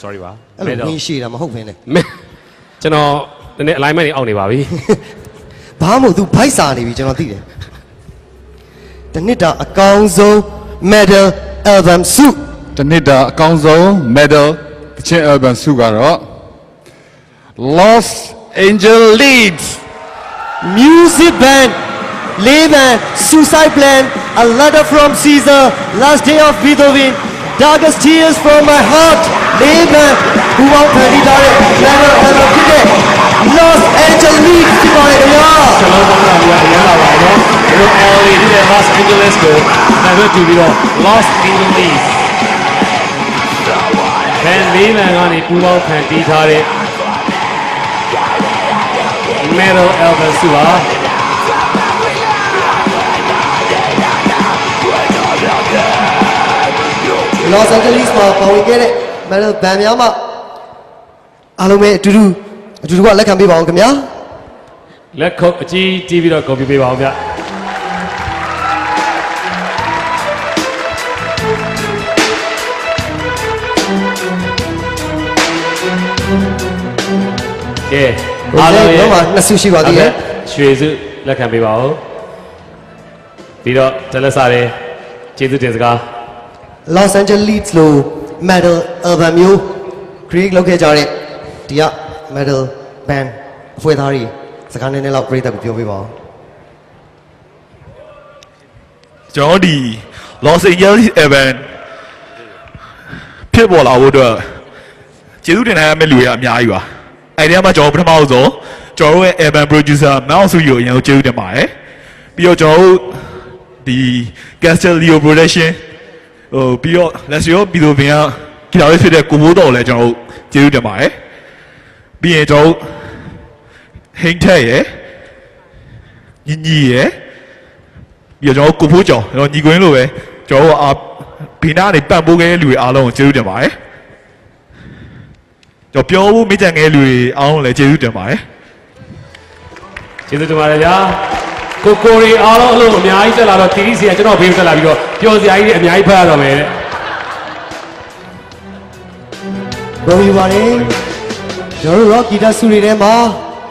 sorry ပါအဲ့လိုဝင်ရှိတာမဟုတ်ဘဲနဲ့ကျွန်တော်နည်းနည်း alignment တွေအောက်နေပါပြီဘာမို့ तू ဘိုက်စာနေပြီကျွန်တော်သိတယ်တနစ်တာအကောင်းဆုံး medal album စုတနစ်တာအကောင်းဆုံး medal တချင်း album စုကတော့ Lost Angel Leads music band Levan Suicide Plan a letter from Caesar last day of Beethoven darkest tears from my heart Levan who won't turn it down never ever forget Los Angeles ဒီပါလေခင်ဗျာကျွန်တော်တို့ကရလာပါတော့ဒီလို LA ဒီ Los Angeles ကိုဒါပဲတူပြီးတော့ Los Angeles ဘန်လေးမန်ကနေပူပေါင်းခံတီးထားတဲ့ Metal album စုပါ Los Angeles မှာပေါ်ဝင်ခဲ့တဲ့ metal band များမှာအားလုံးပဲအတူတူကလက်ခံပေးပါအောင်ခင်ဗျာလက်ခုပ်အကြီးတီးပြီးတော့ copy ပေးပါအောင်ဗျကဲအားလုံးရဲ့နှစ်စုရှိပါသေးတယ်ရွှေစုလက်ခံပေးပါဦးပြီးတော့တက်လက်စားတယ်ကျေးဇူးတင်စကားLos Angeles လို့ metal album မျိုး create လုပ်ခဲ့ကြတဲ့ဒီက metal band အဖွဲ့သားတွေစကားနည်းနည်းလောက်ပြည်သက်ကိုပြောပြပါဦးကျွန်တော်ဒီ Los Angeles album ဖြစ်ပေါ်လာဖို့အတွက်ကျေးဇူးတင်ရမယ့်လူတွေအများကြီးပါအဲ့ဒီမှာကျွန်တော်ပထမဆုံးကျွန်တော်တို့ရဲ့ album producer မောင်စုကြီးကိုအရင်ဆုံးကျေးဇူးတင်ပါတယ်ပြီးတော့ကျွန်တော်တို့ဒီ Castelio productionပြီးတော့လက်စီရောပြီးတော့ဘင်ကဂီတာလေးဖြစ်တဲ့ကိုဘိုးတော်လည်းကျွန်တော်တို့ကျေးဇူးတင်ပါတယ်ပြီးရင်ကျွန်တော်ဟိန်းထက်ရယ်ညီရယ်ပြီးတော့ကျွန်တော်ကိုဖိုးကြောင်ကျွန်တော်ညီကွင်းလိုပဲကျွန်တော်တို့ဘီနာနေပတ်ပိုးခဲ့တဲ့လူတွေအားလုံးကိုကျေးဇူးတင်ပါတယ်ကျွန်တော်ပြောဖို့မိကြံခဲ့တဲ့လူတွေအားလုံးလည်းကျေးဇူးတင်ပါတယ်ကျေးဇူးတင်ပါတယ်ဗျာကိုရီအားလုံးအလုံးအများကြီးတက်လာတော့တီးစီကကျွန်တော်ဘေးတက်လာပြီးတော့ပျော်စရာကြီးတွေအများကြီးဖတ်ရတော့မယ်တဲ့ဘယ်လိုပါလဲကျွန်တော်တို့ rock guitar စုတွေထဲမှာ